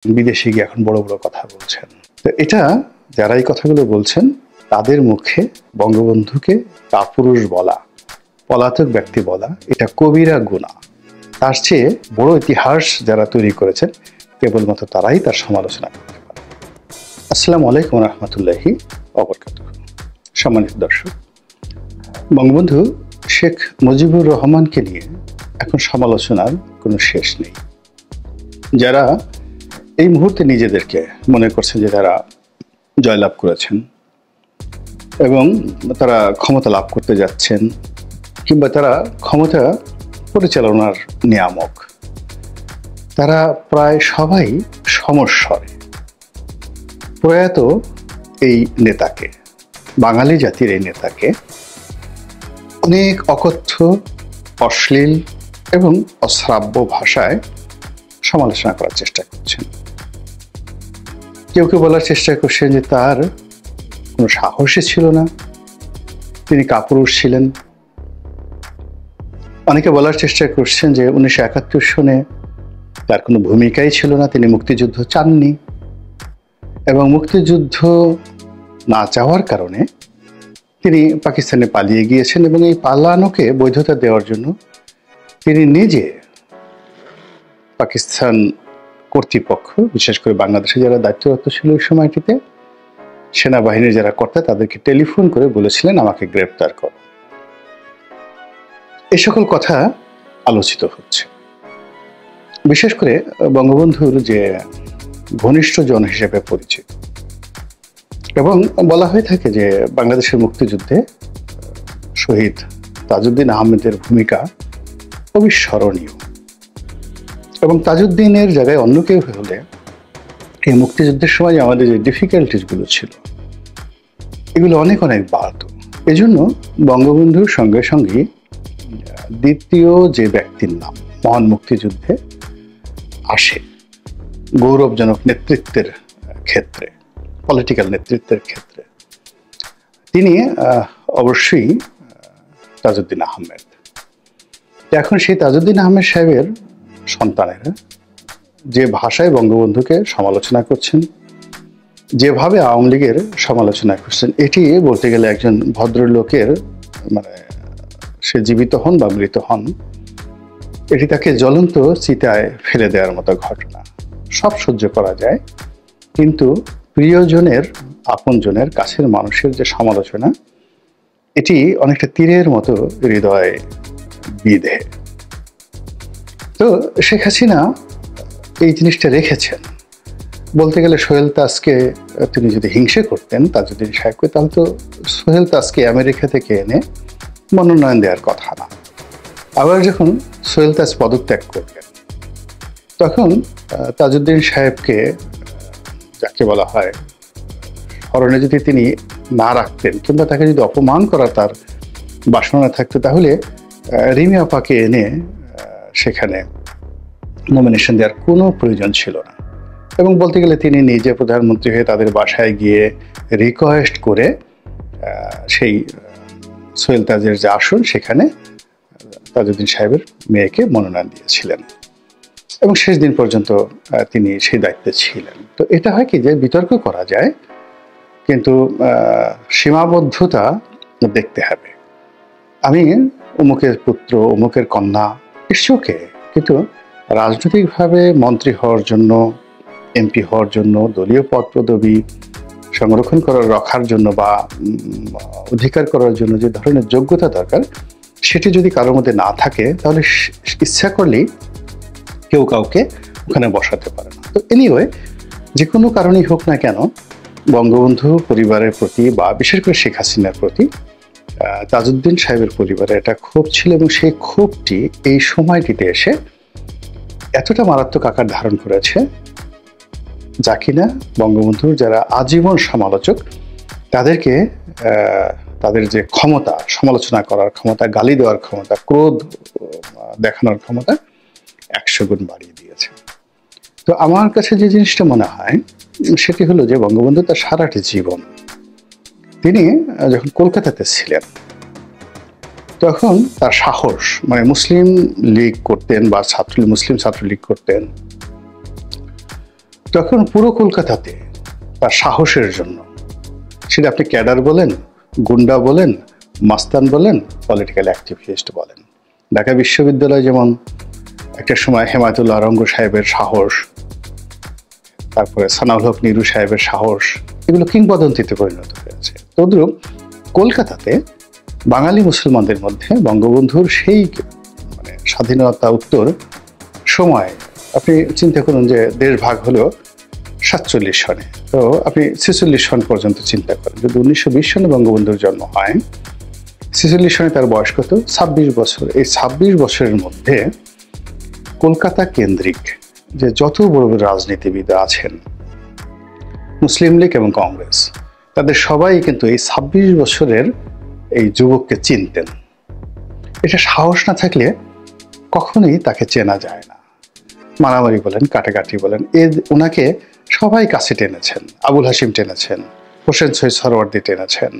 বিদেশে গিয়ে এখন বড় বড় কথা বলছেন। তো এটা যারা এই কথাগুলো বলছেন তাদের মুখে বঙ্গবন্ধুকে কাপুরুষ বলা, পলাতক ব্যক্তি বলা এটা কবিরা গুনাহ। তার চেয়ে বড় ইতিহাস যারা তৈরি করেছেন কেবলমাত্র তারাই তার সমালোচনা করতে পারে। আসসালামু আলাইকুম রহমতুল্লাহি ওয়া বারাকাতুহু। সম্মানিত দর্শক, বঙ্গবন্ধু শেখ মুজিবুর রহমানকে নিয়ে এখন সমালোচনার কোনো শেষ নেই। যারা এই মুহূর্তে নিজেদেরকে মনে করছেন যে তারা জয়লাভ করেছেন এবং তারা ক্ষমতা লাভ করতে যাচ্ছেন, কিংবা তারা ক্ষমতা পরিচালনার নিয়ামক, তারা প্রায় সবাই সমস্বরে প্রয়াত এই নেতাকে, বাঙালি জাতির এই নেতাকে অনেক অকথ্য, অশ্লীল এবং অশ্রাব্য ভাষায় সমালোচনা করার চেষ্টা করছেন। কেউ কেউ বলার চেষ্টা করছেন যে তার কোনো সাহসই ছিল না, তিনি কাপুরুষ ছিলেন। অনেকে বলার চেষ্টা করছেন যে 1971 সনে তার কোনো ভূমিকাই ছিল না, তিনি মুক্তিযুদ্ধ চাননি এবং মুক্তিযুদ্ধ না চাওয়ার কারণে তিনি পাকিস্তানে পালিয়ে গিয়েছেন এবং এই পালানোকে বৈধতা দেওয়ার জন্য তিনি নিজে পাকিস্তান কর্তৃপক্ষ, বিশেষ করে বাংলাদেশে যারা দায়িত্বরত ছিল ওই সময়টিতে, সেনাবাহিনীর যারা কর্তা, তাদেরকে টেলিফোন করে বলেছিলেন আমাকে গ্রেপ্তার করো। এই সকল কথা আলোচিত হচ্ছে। বিশেষ করে বঙ্গবন্ধুর যে ঘনিষ্ঠ জন হিসেবে পরিচিত, এবং বলা হয়ে থাকে যে বাংলাদেশের মুক্তিযুদ্ধে শহীদ তাজউদ্দিন আহমেদের ভূমিকা অবিস্মরণীয়, এবং তাজউদ্দিনের জায়গায় অন্য কেউ হলে এই মুক্তিযুদ্ধের সময় আমাদের যে ডিফিকাল্টিসগুলো ছিল এগুলো অনেক অনেক বাড়ত। এই জন্য বঙ্গবন্ধুর সঙ্গে সঙ্গে দ্বিতীয় যে ব্যক্তির নাম মহান মুক্তিযুদ্ধে আসে গৌরবজনক নেতৃত্বের ক্ষেত্রে, পলিটিক্যাল নেতৃত্বের ক্ষেত্রে, তিনি অবশ্যই তাজউদ্দিন আহমেদ। এখন সেই তাজউদ্দিন আহমেদ সাহেবের সন্তানেরা যে ভাষায় বঙ্গবন্ধুকে সমালোচনা করছেন, যেভাবে আওয়ামী লীগের সমালোচনা করছেন, এটি বলতে গেলে একজন ভদ্রলোকের, মানে সে জীবিত হন বা মৃত হন, এটি তাকে জ্বলন্ত চিতায় ফেলে দেওয়ার মতো ঘটনা। সব সহ্য করা যায়, কিন্তু প্রিয়জনের, আপনজনের, কাছের মানুষের যে সমালোচনা, এটি অনেকটা তীরের মতো হৃদয়ে বিঁধে। তো শেখ হাসিনা এই জিনিসটা রেখেছেন। বলতে গেলে সোহেল তাজকে তিনি যদি হিংসে করতেন তাজউদ্দিন সাহেবকে, তাহলে তো সোহেল তাজকে আমেরিকা থেকে এনে মনোনয়ন দেওয়ার কথা না। আবার যখন সোহেল তাজ পদত্যাগ করলেন, তখন তাজউদ্দিন সাহেবকে, যাকে বলা হয়, স্মরণে যদি তিনি না রাখতেন কিংবা তাকে যদি অপমান করা তার বাসনা থাকতো, তাহলে রিমি আপাকে এনে সেখানে নমিনেশন দেওয়ার কোনো প্রয়োজন ছিল না। এবং বলতে গেলে তিনি নিজে প্রধানমন্ত্রী হয়ে তাদের বাসায় গিয়ে রিকোয়েস্ট করে সেই সোহেল তাজের যে আসন, সেখানে তাজউদ্দিন সাহেবের মেয়েকে মনোনয়ন দিয়েছিলেন এবং শেষ দিন পর্যন্ত তিনি সেই দায়িত্বে ছিলেন। তো এটা হয় কি যে বিতর্ক করা যায়, কিন্তু সীমাবদ্ধতা দেখতে হবে। আমি অমুকের পুত্র, অমুকের কন্যা, ইটস ওকে, কিন্তু রাজনৈতিকভাবে মন্ত্রী হওয়ার জন্য, এমপি হওয়ার জন্য, দলীয় পদ পদবি সংরক্ষণ করার, রাখার জন্য বা অধিকার করার জন্য যে ধরনের যোগ্যতা দরকার, সেটি যদি কারোর মধ্যে না থাকে, তাহলে ইচ্ছা করলেই কেউ কাউকে ওখানে বসাতে পারে না। তো এনিওয়ে, যে কোনো কারণেই হোক না কেন, বঙ্গবন্ধু পরিবারের প্রতি বা বিশেষ করে শেখ হাসিনার প্রতি তাজউদ্দিন সাহেবের পরিবারে একটা ক্ষোভ ছিল, এবং সেই ক্ষোভটি এই সময়টিতে এসে এতটা মারাত্মক আকার ধারণ করেছে যা কিনা বঙ্গবন্ধুর যারা আজীবন সমালোচক, তাদেরকে তাদের যে ক্ষমতা, সমালোচনা করার ক্ষমতা, গালি দেওয়ার ক্ষমতা, ক্রোধ দেখানোর ক্ষমতা 100 গুণ বাড়িয়ে দিয়েছে। তো আমার কাছে যে জিনিসটা মনে হয় সেটি হলো যে বঙ্গবন্ধু তার সারাটি জীবন, তিনি যখন কলকাতাতে ছিলেন তখন তার সাহস, মানে মুসলিম লীগ করতেন বা মুসলিম ছাত্রলীগ করতেন, তখন পুরো কলকাতাতে তার সাহসের জন্য, সেটা আপনি ক্যাডার বলেন, গুন্ডা বলেন, মাস্তান বলেন, পলিটিক্যাল অ্যাক্টিভিস্ট বলেন। ঢাকা বিশ্ববিদ্যালয় যেমন একটা সময় হেমায়েতুল্লাহ রঙ্গ সাহেবের সাহস, তারপরে সানাউল হক নিরু সাহেবের সাহস, এগুলো কিংবদন্তিতে পরিণত হয়েছে। তদ্রূপ কলকাতাতে বাঙালি মুসলমানদের মধ্যে বঙ্গবন্ধুর সেই মানে স্বাধীনতা উত্তর সময়, আপনি চিন্তা করুন যে দেশ ভাগ হলো 47 সনে, তো আপনি 46 সন পর্যন্ত চিন্তা করেন। যদি 1920 সনে বঙ্গবন্ধুর জন্ম হয়, 46 সনে তার বয়স কত? 26 বছর। এই 26 বছরের মধ্যে কলকাতা কেন্দ্রিক যে যত বড় বড় রাজনীতিবিদ আছেন, মুসলিম লীগ এবং কংগ্রেস, তাদের সবাই কিন্তু এই 26 বছরের এই যুবককে চিনতেন। এটা সাহস না থাকলে কখনোই তাকে চেনা যায় না। মারামারি বলেন, কাটাকাটি বলেন, ওনাকে সবাই কাছে টেনেছেন। আবুল হাশিম টেনেছেন, হোসেন সৈয়দ সরওয়ার্দী টেনেছেন,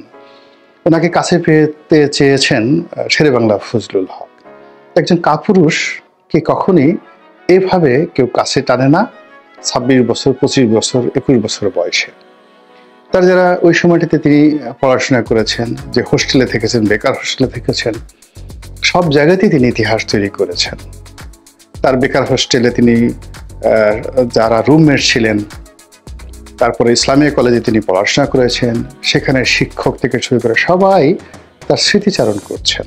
ওনাকে কাছে পেতে চেয়েছেন শেরে বাংলা ফজলুল হক। একজন কাপুরুষকে কখনই এভাবে কেউ কাছে টানে না 26 বছর, 25 বছর, 21 বছর বয়সে। তার যারা ওই সময়টাতে তিনি পড়াশোনা করেছেন, যে হোস্টেলে থেকেছেন, বেকার হোস্টেলে থেকেছেন, সব জায়গাতেই তিনি ইতিহাস তৈরি করেছেন। তার বেকার হোস্টেলে তিনি যারা রুমমেট ছিলেন, তারপরে ইসলামিয়া কলেজে তিনি পড়াশোনা করেছেন, সেখানে শিক্ষক থেকে শুরু করে সবাই তার স্মৃতিচারণ করছেন।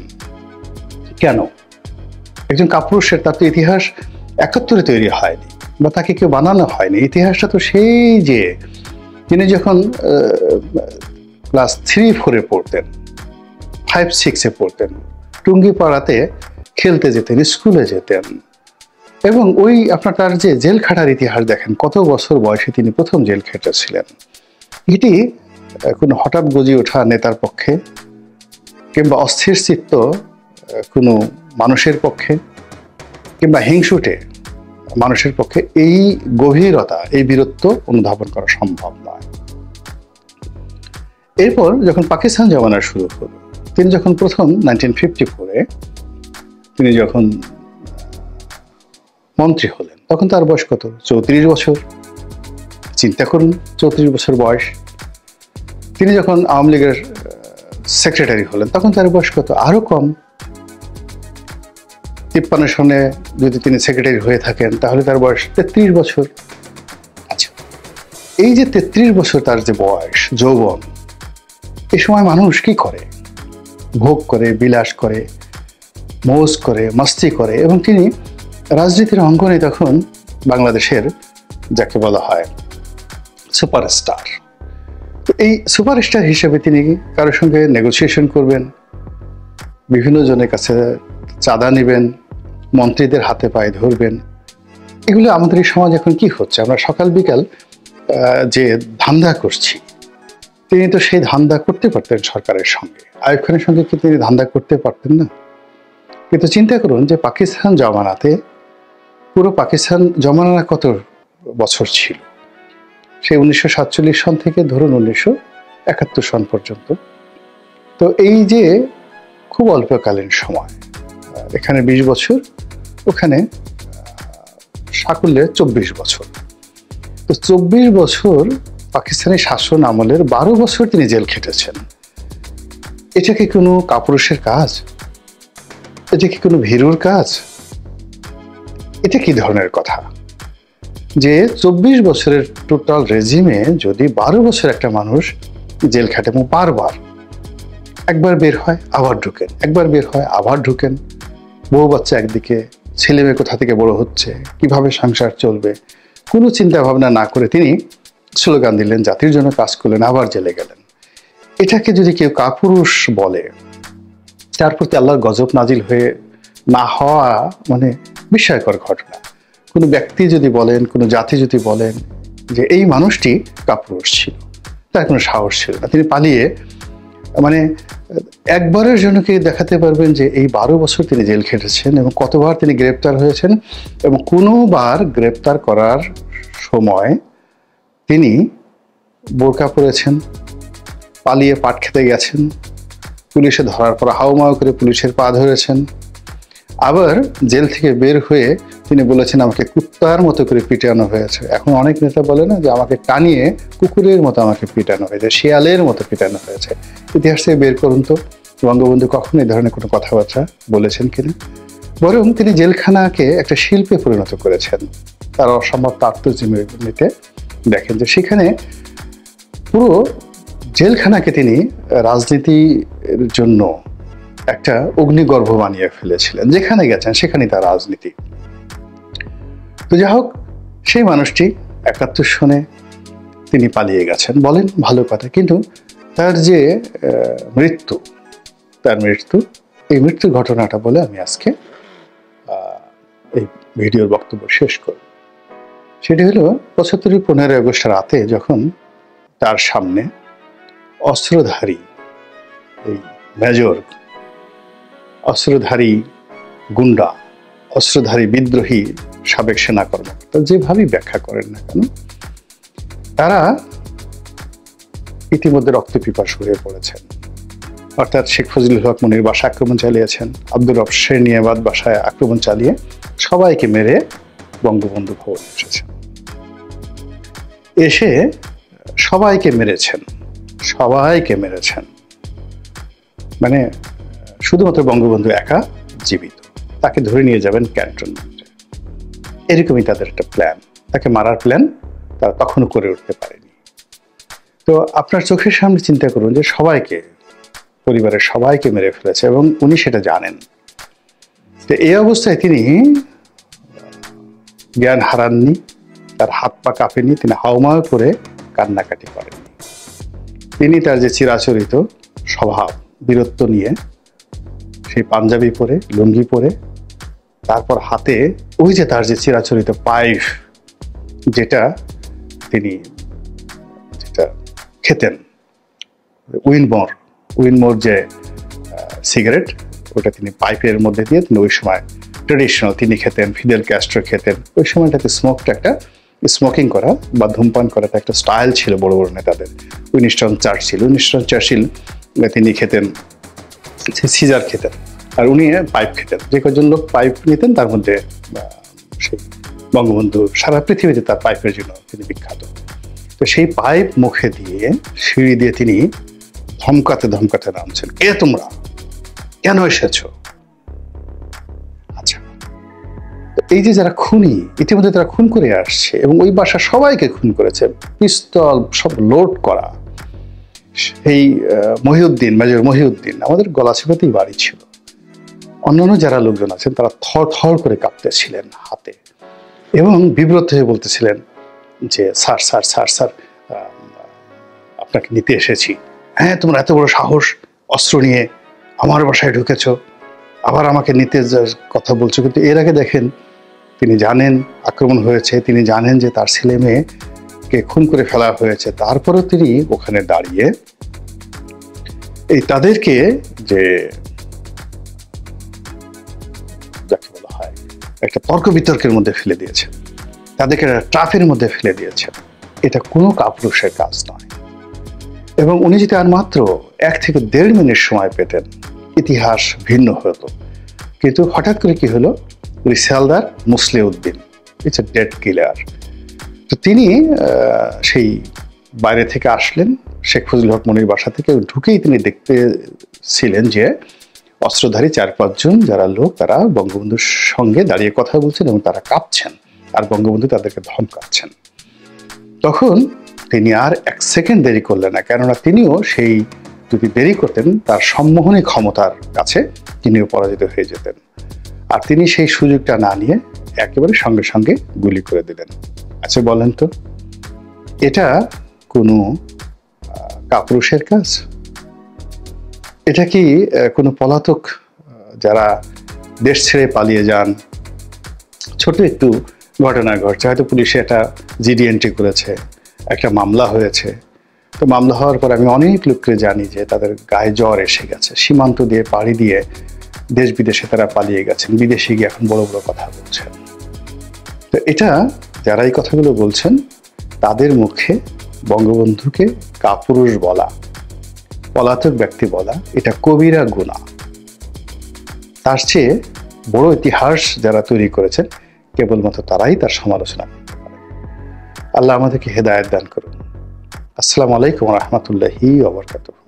কেন? একজন কাপুরুষের, তার তো ইতিহাস 71-এ তৈরি হয়নি, বা তাকে কেউ বানানো হয়নি। ইতিহাসটা তো সেই যে তিনি যখন ক্লাস 3-4-এ পড়তেন, 5-6-এ পড়তেন, টুঙ্গিপাড়াতে খেলতে যেতেন, স্কুলে যেতেন, এবং ওই আপনার তার যে জেল খাটার ইতিহাস দেখেন, কত বছর বয়সে তিনি প্রথম জেল খেটেছিলেন। এটি কোনো হঠাৎ গজিয়ে ওঠা নেতার পক্ষে কিংবা অস্থির চিত্ত কোনো মানুষের পক্ষে কিংবা হিংসুটে মানুষের পক্ষে এই গভীরতা, এই বীরত্ব অনুধাবন করা সম্ভব নয়। এরপর যখন পাকিস্তান জমানা শুরু হলো, তিনি যখন প্রথম 1954-এ তিনি যখন মন্ত্রী হলেন, তখন তার বয়স কত? 34 বছর। চিন্তা করুন, 34 বছর বয়স। তিনি যখন আওয়ামী লীগের সেক্রেটারি হলেন, তখন তার বয়স কত? আরো কম। 53 সনে যদি তিনি সেক্রেটারি হয়ে থাকেন, তাহলে তার বয়স 33 বছর। আচ্ছা, এই যে 33 বছর তার যে বয়স, যৌবন, এই সময় মানুষ কি করে? ভোগ করে, বিলাস করে, মৌজ করে, মাস্তি করে, এবং তিনি রাজনীতির অঙ্গনে তখন বাংলাদেশের যাকে বলা হয় সুপারস্টার। তো এই সুপারস্টার হিসেবে তিনি কারোর সঙ্গে নেগোসিয়েশন করবেন, বিভিন্ন জনের কাছে চাঁদা নেবেন, মন্ত্রীদের হাতে পায়ে ধরবেন। এগুলো আমাদের এই সমাজ এখন কি হচ্ছে? আমরা সকাল বিকাল যে ধান্দা করছি, তিনি তো সেই ধান্দা করতে পারতেন সরকারের সঙ্গে। আইয়ুব খানের সঙ্গে কি তিনি ধান্দা করতে পারতেন না? কিন্তু চিন্তা করুন যে পাকিস্তান জমানাতে, পুরো পাকিস্তান জমানা কত বছর ছিল? সেই 1947 সন থেকে ধরুন 1971 সন পর্যন্ত। তো এই যে খুব অল্পকালীন সময়, এখানে 20 বছর, ওখানে সাকুল্যে 24 বছর। তো 24 বছর পাকিস্তানি শাসন আমলের 12 বছর তিনি জেল খেটেছেন। এটা কি কোনো কাপুরুষের কাজ? এটা কি কোনো ভীরুর কাজ? এটা কি ধরনের কথা যে 24 বছরের টোটাল রেজিমে যদি 12 বছর একটা মানুষ জেল খাটে, এবং বারবার, একবার বের হয় আবার ঢুকেন, একবার বের হয় আবার ঢুকেন, বউ বাচ্চা একদিকে, ছেলে মেয়ে কোথা থেকে বড় হচ্ছে, কিভাবে সংসার চলবে, কোনো চিন্তা ভাবনা না করে তিনি স্লোগান দিলেন, জাতির জন্য কাজ করলেন, আবার জেলে গেলেন। এটাকে যদি কেউ কাপুরুষ বলে, তার প্রতি আল্লাহর গজব নাজিল হয়ে না হওয়া মানে বিস্ময়কর ঘটনা। কোনো ব্যক্তি যদি বলেন, কোনো জাতি যদি বলেন যে এই মানুষটি কাপুরুষ ছিল, তার কোনো সাহস ছিল না, তিনি পালিয়ে, মানে একবারের জন্য কি দেখাতে পারবেন যে এই 12 বছর তিনি জেল খেটেছেন এবং কতবার তিনি গ্রেপ্তার হয়েছেন, এবং কোনোবার গ্রেপ্তার করার সময় তিনি বোরকা পরেছেন, পালিয়ে পাট খেতে গেছেন, পুলিশে ধরার পর হাউমাউ করে পুলিশের পা ধরেছেন, আবার জেল থেকে বের হয়ে তিনি বলেছেন আমাকে কুত্তার মতো করে পিটানো হয়েছে। এখন অনেক নেতা বলে না যে আমাকে টানিয়ে কুকুরের মতো আমাকে পিটানো হয়েছে, শিয়ালের মতো পিটানো হয়েছে। ইতিহাস থেকে বের করুন তো বঙ্গবন্ধু কখনো এই ধরনের কোনো কথাবার্তা বলেছেন কিনা। বরং তিনি জেলখানাকে একটা শিল্পে পরিণত করেছেন। তার অসম্ভব তাৎপর্যে দেখেন যে সেখানে পুরো জেলখানাকে তিনি রাজনীতির জন্য একটা অগ্নিগর্ভ বানিয়ে ফেলেছিলেন। যেখানে গেছেন সেখানে তার রাজনীতি। তো যাই হোক, সেই মানুষটি ৭১ সনে তিনি পালিয়ে গেছেন, বলেন ভালো কথা, কিন্তু তার যে মৃত্যু, এই মৃত্যুর ঘটনাটা বলে আমি আজকে এই ভিডিওর বক্তব্য শেষ করব। সেটি হলো ৭৫ 15 আগস্ট রাতে যখন তার সামনে অস্ত্রধারী এই মেজর, অস্ত্রধারী গুন্ডা, অস্ত্রধারী বিদ্রোহী সাবেক সেনা কর্মকর্তা যেভাবেই ব্যাখ্যা করেন না কেন, তারা ইতিমধ্যে রক্তপিপাসু হয়ে পড়েছেন। অর্থাৎ শেখ ফজলুল হক মনির বাসায় আক্রমণ চালিয়েছেন, আব্দুর রব শেরনিয়াবাদ বাসায় আক্রমণ চালিয়ে সবাইকে মেরে বঙ্গবন্ধু ভবনে এসেছেন। এসে সবাইকে মেরেছেন, মানে শুধুমাত্র বঙ্গবন্ধু একা জীবিত, তাকে ধরে নিয়ে যাবেন ক্যান্টনমেন্টে। এরকমই তাদের একটা প্ল্যান, তাকে মারার প্ল্যান তারা তখনও করে উঠতে পারেনি। তো আপনার চোখের সামনে চিন্তা করুন যে পরিবারের সবাইকে মেরে ফেলেছে এবং উনি সেটা জানেন। তো এই অবস্থায় তিনি জ্ঞান হারাননি, তার হাত পা কাঁপেনি, তিনি হাউমাউ করে কান্নাকাটি করেননি। তিনি তার যে চিরাচরিত স্বভাব, বীরত্ব নিয়ে সেই পাঞ্জাবি পরে, লুঙ্গি পরে, তারপর হাতে ওই যে তার যে চিরাচরিত পাইপ, যেটা খেতেন, উইনমোর যে সিগারেট, ওটা তিনি পাইপের মধ্যে দিয়ে তিনি ওই সময় ট্রেডিশনাল তিনি খেতেন, ফিদেল ক্যাস্ট্রো খেতেন। ওই সময়টাতে স্মোকিং করা বা ধূমপান করাটা একটা স্টাইল ছিল বড় বড় নেতাদের। উইনস্টন চার্চিল তিনি খেতেন, সিজার খেতেন, আর উনি পাইপ খেতেন। যে কজন লোক পাইপ নিতেন তার মধ্যে সেই বঙ্গবন্ধু সারা পৃথিবীতে তার পাইপের জন্য তিনি বিখ্যাত। তো সেই পাইপ মুখে দিয়ে সিঁড়ি দিয়ে তিনি ধমকাতে নামছেন, কে তোমরা, কেন এসেছো? আচ্ছা, এই যে যারা খুনি, ইতিমধ্যে তারা খুন করে আসছে এবং ওই বাসা সবাইকে খুন করেছে, পিস্তল সব লোড করা। সেই মেজর মহিউদ্দিন আমাদের গলাচিপাতেই বাড়ি ছিল। অন্যান্য যারা লোকজন আছেন তারা থর করে কাঁপতেছিলেন হাতে এবং বিব্রত হয়ে বলতেছিলেন যে স্যার আপনাকে নিতে এসেছি। হ্যাঁ, তোমরা এত বড় সাহস, অস্ত্র নিয়ে আমার বাসায় ঢুকেছ, আবার আমাকে নিতে কথা বলছো। কিন্তু এর আগে দেখেন, তিনি জানেন আক্রমণ হয়েছে, তিনি জানেন যে তার ছেলে মেয়েকে খুন করে ফেলা হয়েছে, তারপরও তিনি ওখানে দাঁড়িয়ে এই তাদেরকে যে যাকে বলা হয় একটা তর্ক বিতর্কের মধ্যে ফেলে দিয়েছেন, তাদেরকে ট্রাফের মধ্যে ফেলে দিয়েছেন। এটা কোনো কাপুরুষের কাজ নয়। এবং উনি যদি আর মাত্র 1 থেকে 1.5 মিনিট সময় পেতেন, ইতিহাস ভিন্ন হতো। কিন্তু হঠাৎ করে কি হলো, রিসালদার মুসলিউদ্দিন, ইটস এ ডেড কিলার। তো তিনি সেই বাইরে থেকে আসলেন শেখ ফজলুল হক মনির বাসা থেকে, ঢুকেই তিনি দেখতেছিলেন যে অস্ত্রধারী 4-5 জন যারা লোক, তারা বঙ্গবন্ধুর সঙ্গে দাঁড়িয়ে কথা বলছেন এবং তারা কাঁপছেন, আর বঙ্গবন্ধু তাদেরকে ধমকাচ্ছেন। তখন তিনি আর 1 সেকেন্ড দেরি করলেন না, কেননা তিনিও সেই, যদি দেরি করতেন তার সম্মোহনী ক্ষমতার কাছে তিনিও পরাজিত হয়ে যেতেন। আর তিনি সেই সুযোগটা না নিয়ে একেবারে সঙ্গে সঙ্গে গুলি করে দিলেন। আচ্ছা বলেন তো, এটা কোনো কাপুরুষের কাজ? এটা কি কোনো পলাতক যারা দেশ ছেড়ে পালিয়ে যান, ছোট একটু ঘটনা ঘটছে, হয়তো পুলিশে একটা জিডি এন্ট্রি করেছে, একটা মামলা হয়েছে, তো মামলা হওয়ার পর আমি অনেক লোককে জানি যে তাদের গায়ে জ্বর এসে গেছে, সীমান্ত দিয়ে পাড়ি দিয়ে দেশ বিদেশে তারা পালিয়ে গেছেন, বিদেশে গিয়ে এখন বড় বড় কথা বলছেন। তো এটা যারা এই কথাগুলো বলছেন তাদের মুখে বঙ্গবন্ধুকে কাপুরুষ বলা, পলাতক ব্যক্তি বলা, এটা কবিরা গুনাহ। তার চেয়ে বড় ইতিহাস যারা তৈরি করেছেন কেবলমাত্র তারাই তার সমালোচনা করতে পারে। আল্লাহ আমাদেরকে হেদায়েত দান করুন। আসসালামু আলাইকুম ওয়া রাহমাতুল্লাহি ওয়া বারাকাতুহু।